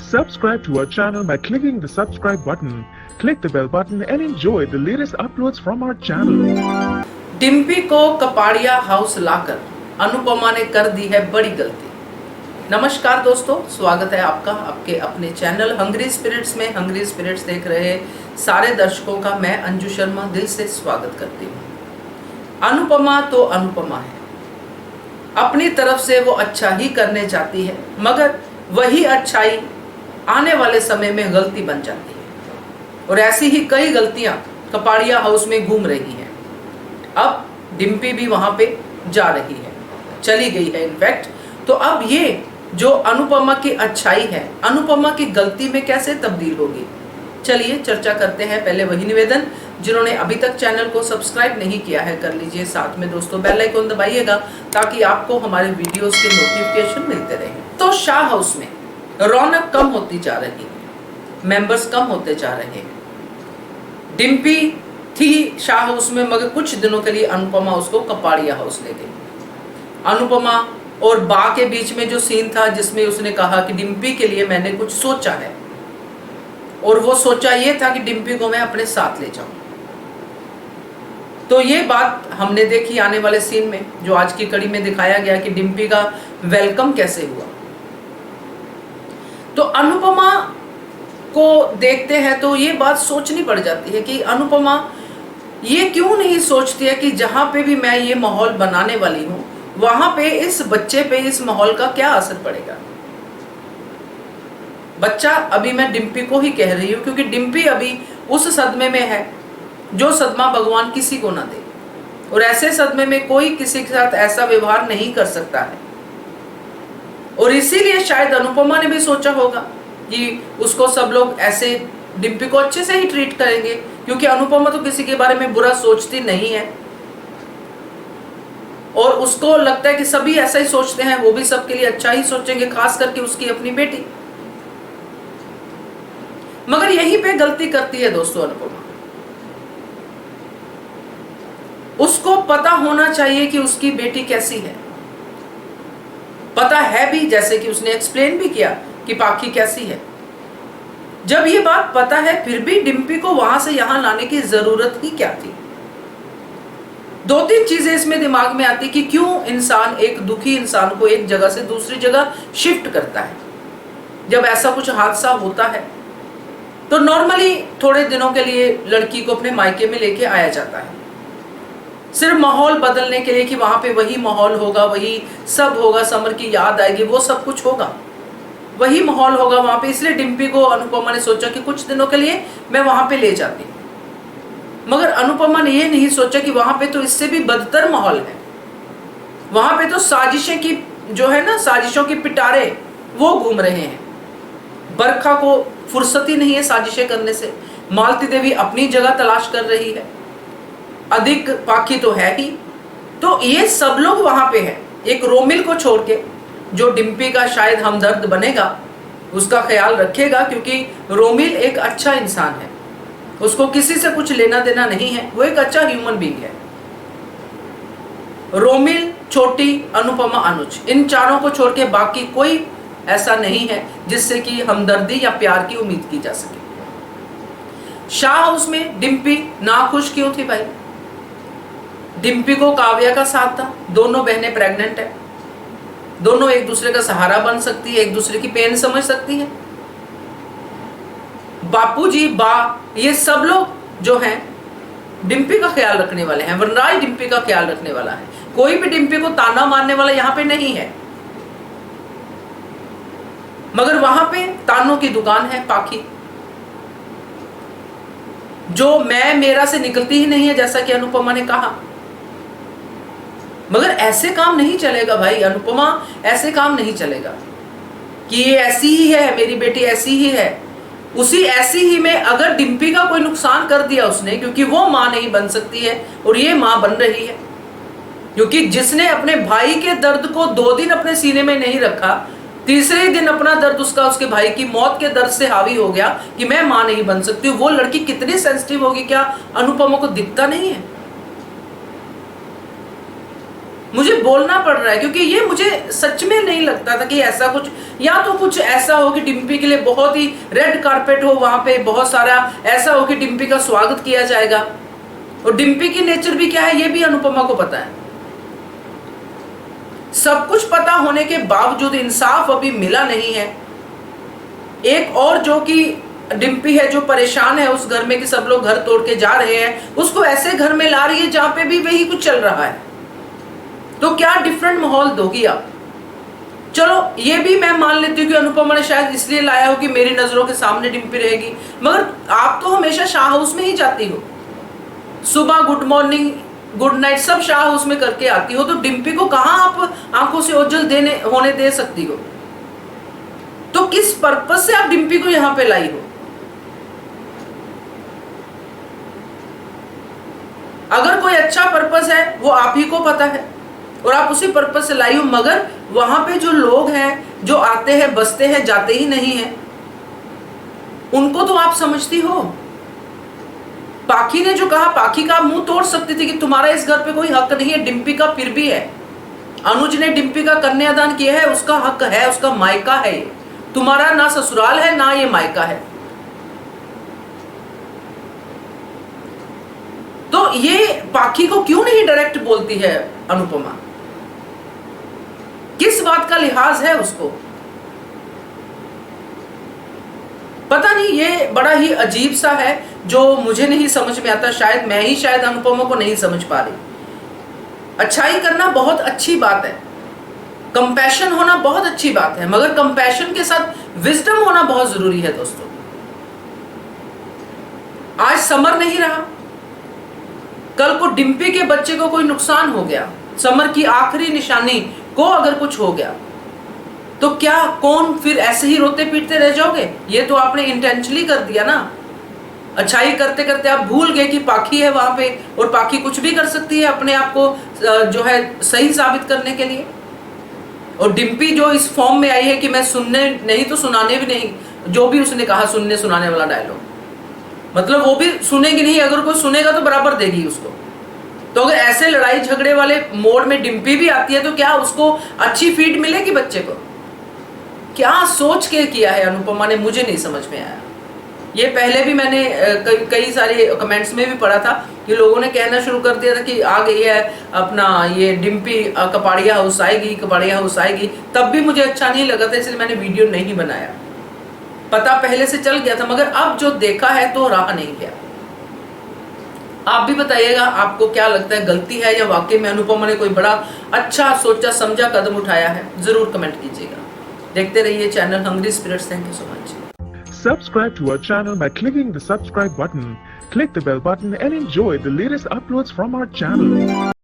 Subscribe to our channel by clicking the subscribe button. Click the bell button and enjoy the latest uploads from our channel. Dimpy को Kapadia house लाकर अनुपमा ने कर दी है बड़ी गलती। नमस्कार दोस्तों, स्वागत है आपका आपके अपने चैनल हंग्री स्पिरिट्स में। हंग्री स्पिरिट्स देख रहे सारे दर्शकों का मैं अंजू शर्मा दिल से स्वागत करती हूँ। अनुपमा तो अनुपमा है, अपनी तरफ से वो अच्छा ही करने जाती है, मगर वही अच्छाई आने वाले समय में गलती बन जाती है और ऐसी ही कई गलतियां कपाड़िया हाउस में घूम रही हैं। अब डिम्पी भी वहां पे जा रही है, चली गई है इनफैक्ट। तो अब ये जो अनुपमा की अच्छाई है, अनुपमा की गलती में कैसे तब्दील होगी, चलिए चर्चा करते हैं। पहले वही निवेदन, जिन्होंने अभी तक चैनल को सब्सक्राइब नहीं किया है कर लीजिए, साथ में दोस्तों बेल आइकन दबाइएगा ताकि आपको हमारे वीडियोस के नोटिफिकेशन मिलते रहें। तो शाह हाउस में रौनक कम होती जा रही है, मेंबर्स कम होते जा रहे हैं। डिम्पी थी शाह हाउस में, मगर कुछ दिनों के लिए अनुपमा उसको कपाड़िया हाउस ले गई। अनुपमा और बा के बीच में जो सीन था जिसमें उसने कहा कि डिम्पी के लिए मैंने कुछ सोचा है, और वो सोचा ये था कि डिम्पी को मैं अपने साथ ले जाऊं। तो ये बात हमने देखी आने वाले सीन में, जो आज की कड़ी में दिखाया गया कि डिम्पी का वेलकम कैसे हुआ। तो अनुपमा को देखते हैं तो ये बात सोचनी पड़ जाती है कि अनुपमा ये क्यों नहीं सोचती है कि जहां पे भी मैं ये माहौल बनाने वाली हूं, वहां पे इस बच्चे पे इस माहौल का क्या असर पड़ेगा। बच्चा अभी मैं डिम्पी को ही कह रही हूं, क्योंकि डिम्पी अभी उस सदमे में है जो सदमा भगवान किसी को ना दे, और ऐसे सदमे में कोई किसी के साथ ऐसा व्यवहार नहीं कर सकता है। और इसीलिए शायद अनुपमा ने भी सोचा होगा कि उसको सब लोग ऐसे डिम्पी को अच्छे से ही ट्रीट करेंगे, क्योंकि अनुपमा तो किसी के बारे में बुरा सोचती नहीं है, और उसको लगता है कि सभी ऐसा ही सोचते हैं, वो भी सबके लिए अच्छा ही सोचेंगे, खास करके उसकी अपनी बेटी। मगर यहीं पे गलती करती है दोस्तों अनुपमा। उसको पता होना चाहिए कि उसकी बेटी कैसी है, पता है भी, जैसे कि उसने एक्सप्लेन भी किया कि पाखी कैसी है। जब ये बात पता है फिर भी डिम्पी को वहां से यहां लाने की जरूरत ही क्या थी। दो तीन चीजें इसमें दिमाग में आती कि क्यों इंसान एक दुखी इंसान को एक जगह से दूसरी जगह शिफ्ट करता है। जब ऐसा कुछ हादसा होता है तो नॉर्मली थोड़े दिनों के लिए लड़की को अपने मायके में लेके आया जाता है, सिर्फ माहौल बदलने के लिए कि वहां पे वही माहौल होगा, वही सब होगा, समर की याद आएगी, वो सब कुछ होगा, वही माहौल होगा वहां पे। इसलिए डिम्पी को अनुपमा ने सोचा कि कुछ दिनों के लिए मैं वहां पे ले जाती हूँ। मगर अनुपमा ने ये नहीं सोचा कि वहां पे तो इससे भी बदतर माहौल है। वहां पे तो साजिशें की जो है ना, साजिशों की पिटारे वो घूम रहे हैं। बरखा को फुर्सत ही नहीं है साजिशें करने से। मालती देवी अपनी जगह तलाश कर रही है, अधिक पाखी तो है ही। तो ये सब लोग वहां पे हैं, एक रोमिल को छोड़ के, जो डिम्पी का शायद हमदर्द बनेगा, उसका ख्याल रखेगा, क्योंकि रोमिल एक अच्छा इंसान है, उसको किसी से कुछ लेना देना नहीं है, वो एक अच्छा ह्यूमन बीइंग है। रोमिल, छोटी, अनुपमा, अनुज, इन चारों को छोड़ के बाकी कोई ऐसा नहीं है जिससे कि हमदर्दी या प्यार की उम्मीद की जा सके। शाह हाउस में डिम्पी नाखुश क्यों थी भाई? डिम्पी को काव्या का साथ था, दोनों बहनें प्रेग्नेंट है, दोनों एक दूसरे का सहारा बन सकती है, एक दूसरे की पेन समझ सकती है। बापूजी, बा, ये सब लोग जो हैं डिम्पी का ख्याल रखने वाले हैं। वनराज डिम्पी का ख्याल रखने वाला है, कोई भी डिम्पी को ताना मारने वाला यहाँ पे नहीं है। मगर वहां पे तानों की दुकान है पाखी, जो मैं मेरा से निकलती ही नहीं है, जैसा कि अनुपमा ने कहा। मगर ऐसे काम नहीं चलेगा भाई अनुपमा, ऐसे काम नहीं चलेगा कि ये ऐसी ही है, मेरी बेटी ऐसी ही है। उसी ऐसी ही में अगर डिम्पी का कोई नुकसान कर दिया उसने, क्योंकि वो मां नहीं बन सकती है और ये मां बन रही है, क्योंकि जिसने अपने भाई के दर्द को 2 दिन अपने सीने में नहीं रखा, तीसरे दिन अपना दर्द उसका उसके भाई की मौत के दर्द से हावी हो गया कि मैं मां नहीं बन सकती, वो लड़की कितनी सेंसिटिव होगी, क्या अनुपमा को दिखता नहीं है? मुझे बोलना पड़ रहा है क्योंकि ये मुझे सच में नहीं लगता था कि ऐसा कुछ, या तो कुछ ऐसा हो कि डिम्पी के लिए बहुत ही रेड कारपेट हो, वहां पे बहुत सारा ऐसा हो कि डिम्पी का स्वागत किया जाएगा। और डिम्पी की नेचर भी क्या है ये भी अनुपमा को पता है। सब कुछ पता होने के बावजूद इंसाफ अभी मिला नहीं है। एक और जो कि डिम्पी है जो परेशान है उस घर में कि सब लोग घर तोड़ के जा रहे हैं, उसको ऐसे घर में ला रही है जहां पे भी वही कुछ चल रहा है। तो क्या डिफरेंट माहौल दोगी आप? चलो ये भी मैं मान लेती हूँ कि अनुपमा ने शायद इसलिए लाया हो कि मेरी नजरों के सामने डिम्पी रहेगी, मगर आप तो हमेशा शाह हाउस में ही जाती हो, सुबह गुड मॉर्निंग गुड नाइट सब शाह हाउस में करके आती हो, तो डिम्पी को कहां आप आंखों से ओझल होने दे सकती हो? तो किस पर्पस से आप डिम्पी को यहां पे लाई हो? अगर कोई अच्छा पर्पस है वो आप ही को पता है और आप उसी पर्पस से लाई हो, मगर वहां पे जो लोग हैं जो आते हैं बसते हैं जाते ही नहीं हैं, उनको तो आप समझती हो। पाखी ने जो कहा, पाखी का मुंह तोड़ सकती थी कि तुम्हारा इस घर पे कोई हक नहीं है, डिम्पी का फिर भी है। अनुज ने डिम्पी का कन्यादान किया है, उसका हक है, उसका मायका है, तुम्हारा ना ससुराल है ना ये मायका है। तो ये पाखी को क्यों नहीं डायरेक्ट बोलती है अनुपमा? किस बात का लिहाज है उसको? पता नहीं, ये बड़ा ही अजीब सा है जो मुझे नहीं समझ में आता। शायद मैं ही शायद अनुपमा को नहीं समझ पा रही। अच्छाई करना बहुत अच्छी बात है, कंपैशन होना बहुत अच्छी बात है, मगर कंपैशन के साथ विजडम होना बहुत जरूरी है दोस्तों। आज समर नहीं रहा, कल को डिम्पी के बच्चे को कोई नुकसान हो गया, समर की आखिरी निशानी को अगर कुछ हो गया, तो क्या कौन फिर ऐसे ही रोते पीटते रह जाओगे? ये तो आपने इंटेंशनली कर दिया ना। अच्छाई करते करते आप भूल गए कि पाखी है वहां पे और पाखी कुछ भी कर सकती है अपने आप को जो है सही साबित करने के लिए। और डिम्पी जो इस फॉर्म में आई है कि मैं सुनने नहीं तो सुनाने भी नहीं, जो भी उसने कहा सुनने सुनाने वाला डायलॉग, मतलब वो भी सुनेगी नहीं, अगर कोई सुनेगा तो बराबर देगी उसको। तो अगर ऐसे लड़ाई झगड़े वाले मोड में डिम्पी भी आती है तो क्या उसको अच्छी फीड मिलेगी बच्चे को? क्या सोच के किया है अनुपमा ने, मुझे नहीं समझ में आया। ये पहले भी मैंने कई सारे कमेंट्स में भी पढ़ा था कि लोगों ने कहना शुरू कर दिया था कि आ गई है अपना ये डिम्पी कपाड़िया हाउस आएगी, कपाड़िया हाउस आएगी। तब भी मुझे अच्छा नहीं लगा था, इसलिए मैंने वीडियो नहीं बनाया। पता पहले से चल गया था, मगर अब जो देखा है तो रहा नहीं गया। आप भी बताइएगा आपको क्या लगता है, गलती है या वाकई में अनुपमा ने कोई बड़ा अच्छा सोचा समझा कदम उठाया है? जरूर कमेंट कीजिएगा। देखते रहिए channel hungry spirits. Thank you so much. Subscribe to our channel by clicking the subscribe button. Click the bell button and enjoy the latest uploads from our channel.